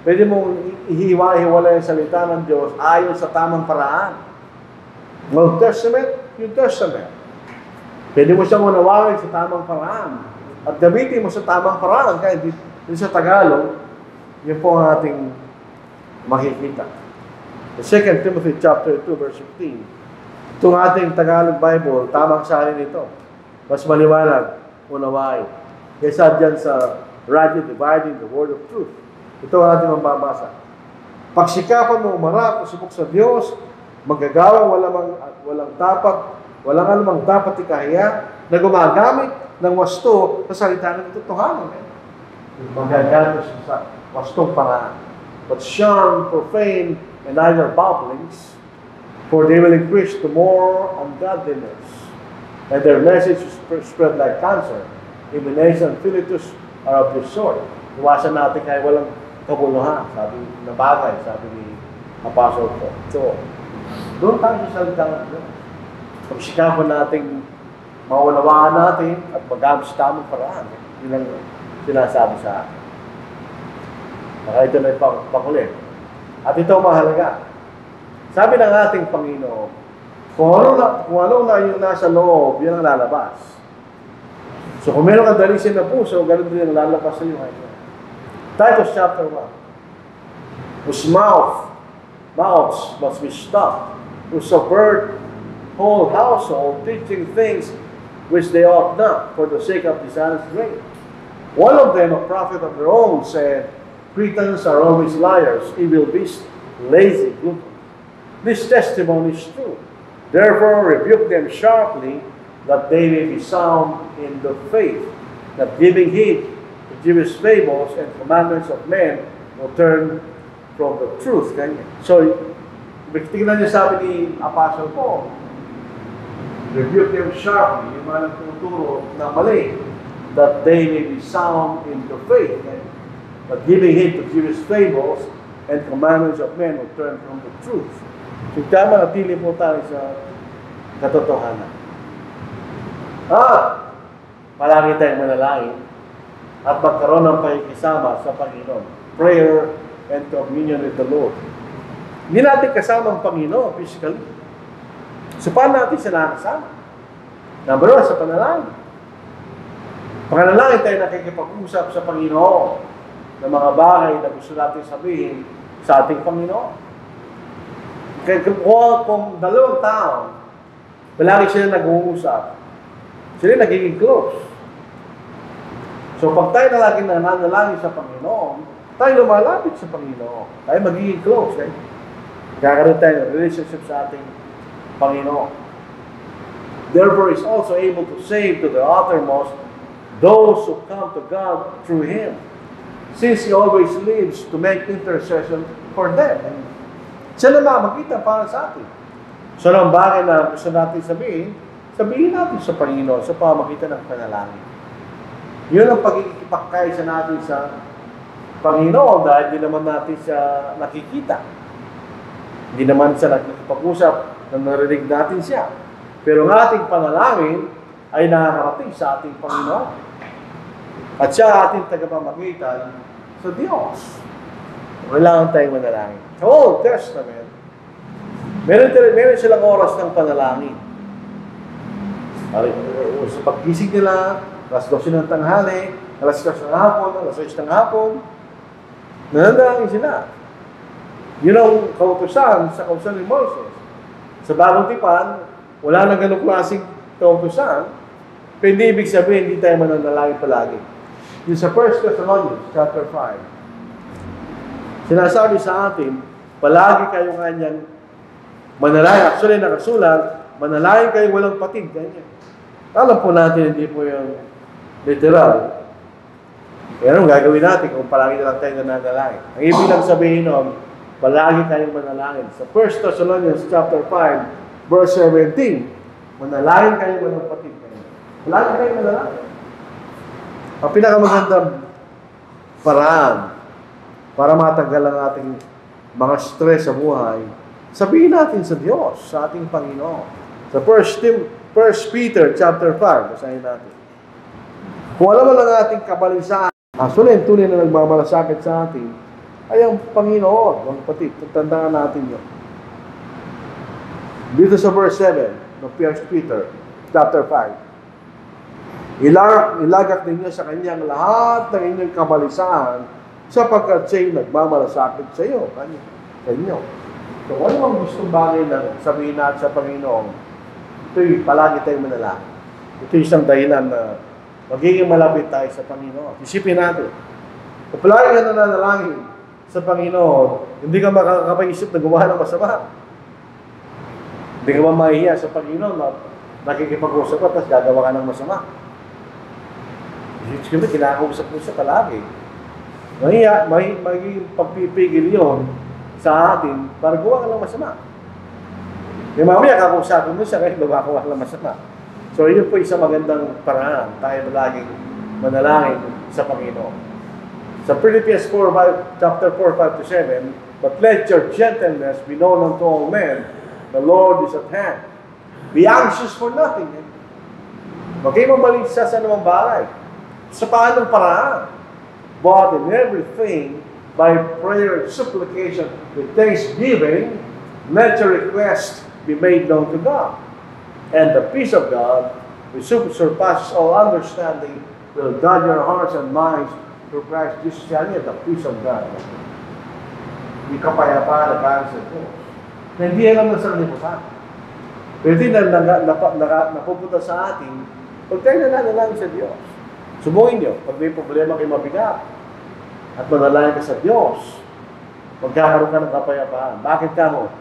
pwede mong ihiwa-hiwala yung salita ng Diyos ayon sa tamang paraan. Old Testament, New Testament. Pwede mo siyang unawin sa tamang paraan. At gamitin mo sa tamang paraan. Kaya dito sa Tagalog, yun po ang ating makikita. The 2 Timothy chapter 2, verse 15. Itong ating Tagalog Bible, tamang salin ito. Mas maliwanag, unawain. Kaysa dyan sa rightly dividing the word of truth. Ito ang ating mababasa. Pagsikapan mo umarap, usubok sa Diyos, magagawang walang anumang dapat ikahiya na gumagamit ng wasto sa salita ng totohanan. Magagamit sa wastong paraan. But shun, profane, and idle babblings, for they will increase to more ungodliness, and their message is spread like cancer. Divination and philitus are of this sort. Iwasan natin kaya walang kabuluhan, sabi na bagay, sabi ni Apostle Paul. So, doon tayo sa salita ng Diyos. Pagsikapan natin, maunawaan natin, at magamit sa tamang paraan. Yun ang sinasabi sa atin. Baka ito na yung pakulit. At ito mahalaga. Sabi ng ating Panginoon, kung ano na yung nasa loob, yan ang lalabas. So kung meron kang dalisin na puso, ganun din ang lalabas sa iyo. Titus chapter 1. Whose mouths must be stopped, who subvert whole household, teaching things which they ought not, for the sake of dishonest gain. One of them, a prophet of their own, said, Cretans are always liars, evil beasts, lazy, glutton. This testimony is true. Therefore, rebuke them sharply, that they may be sound in the faith, not giving heed to Jewish fables and commandments of men who turn from the truth. So, tingnan niyo sabi ni Apostle Paul, rebuke them sharply, yung mga nagtuturo ng mali, that they may be sound in the faith, but giving heed to Jewish fables and commandments of men who turn from the truth. So, tama, natili po tayo sa katotohanan. Palagi tayong manalangin at magkaroon ng pakikisama sa Panginoon. Prayer and communion with the Lord. Hindi natin kasama ang Panginoon physically. So, paano natin siya nakasama? Number 1, sa panalangin. Panalangin tayo nakikipag-usap sa Panginoon ng mga bagay na gusto natin sabihin sa ating Panginoon. Kaya kung dalawang tao, palagi sila nag-uusap, sila nagiging close. So pag tayo na lagi nananalangin sa Panginoon, tayo lumalapit sa Panginoon. Tayo magiging close. Kakaroon tayo ng relationship sa ating Panginoon. Therefore, is also able to save to the uttermost those who come to God through Him, since He always lives to make intercession for them. Siya na makita para sa atin. So, ang bagay na gusto natin sabihin natin sa Panginoon sa pamamagitan ng panalangin. Yun ang pagkikipagkaisa natin sa Panginoon dahil hindi naman natin siya nakikita. Hindi naman siya nakikipag-usap na narinig natin siya. Pero ang ating panalangin ay nakakarating sa ating Panginoon. At siya ating tagapamagitan sa Diyos. Kailangan tayong manalangin. Sa Old Testament, meron silang oras ng panalangin. Sa pagkisig nila, alas 12 ng tanghali, alas 3 ng hapon, alas 6 ng hapon, nanalangin sila. Yun ang kautusan sa kautusan ni Moises. Sa Bagong Tipan, wala nang ganong klaseng kautusan, pero hindi ibig sabihin, hindi tayo mananalangin palagi. Yung sa 1 Thessalonians chapter 5, sinasabi sa atin, palagi kayong kanyang manalangin. Actually, nakasulat, manalangin kayo walang patid. Ganyan. Alam po natin, hindi po yung literal. Pero anong gagawin natin kung palagi na lang tayo nananalangin? Ang ibig lang sabihin nun, palagi kayong manalangin. Sa 1 Thessalonians chapter 5, verse 17, manalangin kayo walang patid. Palagi kayong manalangin. Ang pinakamagandang paraan para matanggal ang ating mga stress sa buhay, sabihin natin sa Diyos, sa ating Panginoon. Sa 1 Peter chapter 5, basahin natin. Kung alam mo lang ating kabalinsaan, actually, ang tunay na nagmamalasakit sa atin ay ang Panginoon, mga kapatid. Tandaan natin yun. Dito sa verse 7 ng 1 Peter chapter 5, ilagak ninyo sa kanyang lahat ng inyong kabalisahan sapagkat siya'y nagmamalasakit sa iyo, sa inyo. So, ano ang gustong bagay na sabihin natin sa Panginoon? Ito'y palagi tayong manalangin. Ito'y isang dahilan na magiging malapit tayo sa Panginoon. Isipin natin. Kung palagi ka nananalangin sa Panginoon, hindi ka makakapaisip na gumawa ng masama. Hindi ka mamahiya sa Panginoon na nakikipag-usap ka tapos gagawa ka ng masama. Siyempre, kinakausap mo siya palagi. Magiging pagpipigil yun sa atin para gawa ka ng masama. Yung mamaya kakausapin mo siya kahit gagawa ka ng masama. So, yun po isang magandang paraan. Tayo laging manalangin sa Panginoon. Sa Philippians 4, chapter 4, 5 to 7, but let your gentleness be known unto all men. The Lord is at hand. Be anxious for nothing. Huwag kayo mabalik sa anumang bagay. Sa paanong paraan? But in everything, by prayer and supplication, with thanksgiving, let your request be made known to God. And the peace of God, which surpasses all understanding, will guard your hearts and minds through Christ Jesus. Yan yan, the peace of God. Yung kapayapaan na galing sa Diyos. Na hindi alam ng sanlibutan. Pero hindi napupunta sa atin, pag tayo nananalangin sa Diyos. Subuhin nyo, pag may problema kayo mabigat, at manalangin ka sa Diyos, magkakaroon ka ng kapayapaan. Bakit ka mo?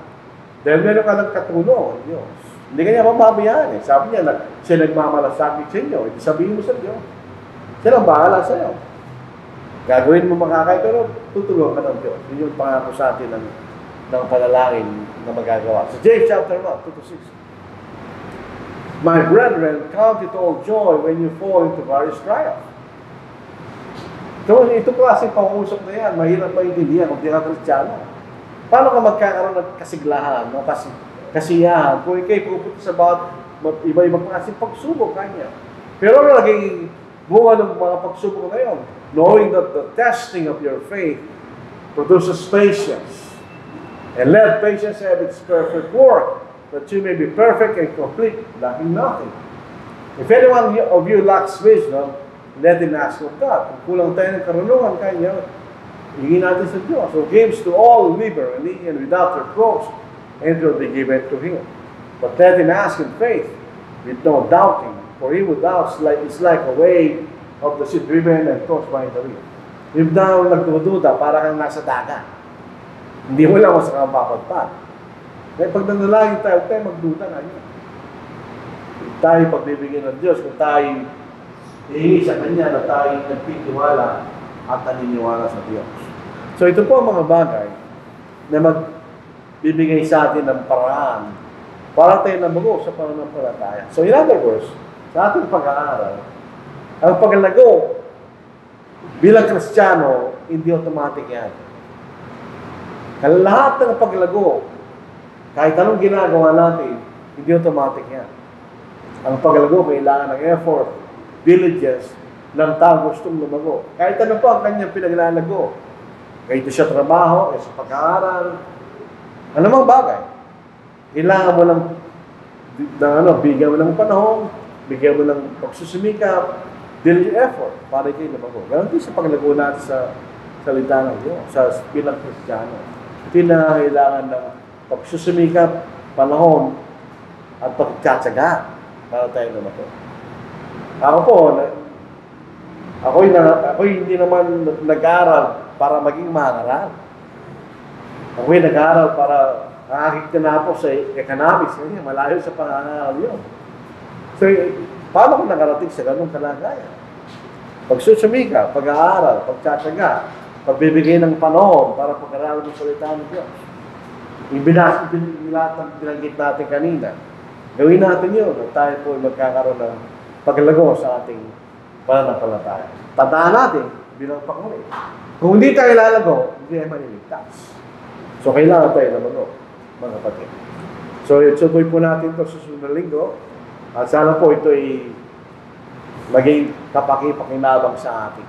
Dahil meron ka ng katulong ng Diyos. Hindi ka niya mamamayaan eh. Sabi niya, siya nagmamalasakit sa inyo. Ito sabihin mo sa Diyos. Siya lang bahala sa iyo. Gagawin mo makakay, pero tutulungan ka ng Diyos. Yun yung pangako sa atin ng panalangin na magagawa. Sa James chapter 1, 2-6. My brethren, count it all joy when you fall into various trials. So, ito klase pang-usap na yan, mahirap maintindihan kung di ka Kristiyano. Paano ka magkakaroon ng kasiglahan, ng kasiyahan, kung ikay pupunta sa bawat iba-ibang klaseng pagsubok kanya. Pero ano naging bunga ng mga pagsubok na yun? Knowing that the testing of your faith produces patience. And let patience have its perfect work, that you may be perfect and complete, lacking nothing. If anyone of you lacks wisdom, let him ask of God. Kung kulang tayo ng karunungan kanya, hingin natin sa Diyos. So gives to all liberally and without reproach, and it will be given to him. But let him ask in faith, with no doubting. For he who doubts is like a wave of the sea driven and tossed by the wind. If daw nagdududa, para kang nasa dagat. Hindi mo lang sa kapapadpad. Kaya pag nanalangin tayo magduda na yun. Tayo pagbibigyan ng Diyos, kung tayo hihingi sa Kanya na tayo nagtitiwala at naniniwala sa Diyos. So ito po ang mga bagay na magbibigay sa atin ng paraan para tayo namugo sa pananampalataya. So in other words, sa ating pag-aaral, ang paglago bilang Kristiyano, hindi automatic yan. Lahat ng paglago, kahit anong ginagawa natin, hindi automatic yan. Ang paglago, kailangan ng effort, diligence, ng tao gustong lumago. Kahit ano po ang kanyang pinaglalago. Kahit siya trabaho, sa pag-aaral, anumang bagay. Kailangan mo lang bigyan mo ng panahon, bigyan mo ng pagsusumikap, diligent effort para kayo lumago. Ganon din sa paglago natin sa salita ng Diyos, sa bilang Kristiyano. Kailangan ng pagsusumikap, panahon, at pagtsatsaga para tayo lumago. Ako po, Ako'y hindi naman nag-aaral para maging mangaral. Ako'y nag-aaral para ang aking tinapos sa economics. Kasi malayo sa pangangaral yun. So, paano ko nakarating sa ganung kalagayan? Pagsusumika, pag-aaral, pagtsatsaga, pagbibigay ng panahon para pag-aralan ng salita ng Diyos. Binanggit natin kanina. Gawin natin yun at tayo po magkakaroon ng paglago sa ating pananampalataya. Tandaan natin, bilang pakuli. Kung hindi tayo lalago, hindi tayo maniligtas. So, kailangan tayo naman, mga kapatid. So, itutuloy po natin ito sa susunod na linggo. At sana po ito ay maging kapakipakinabang sa atin.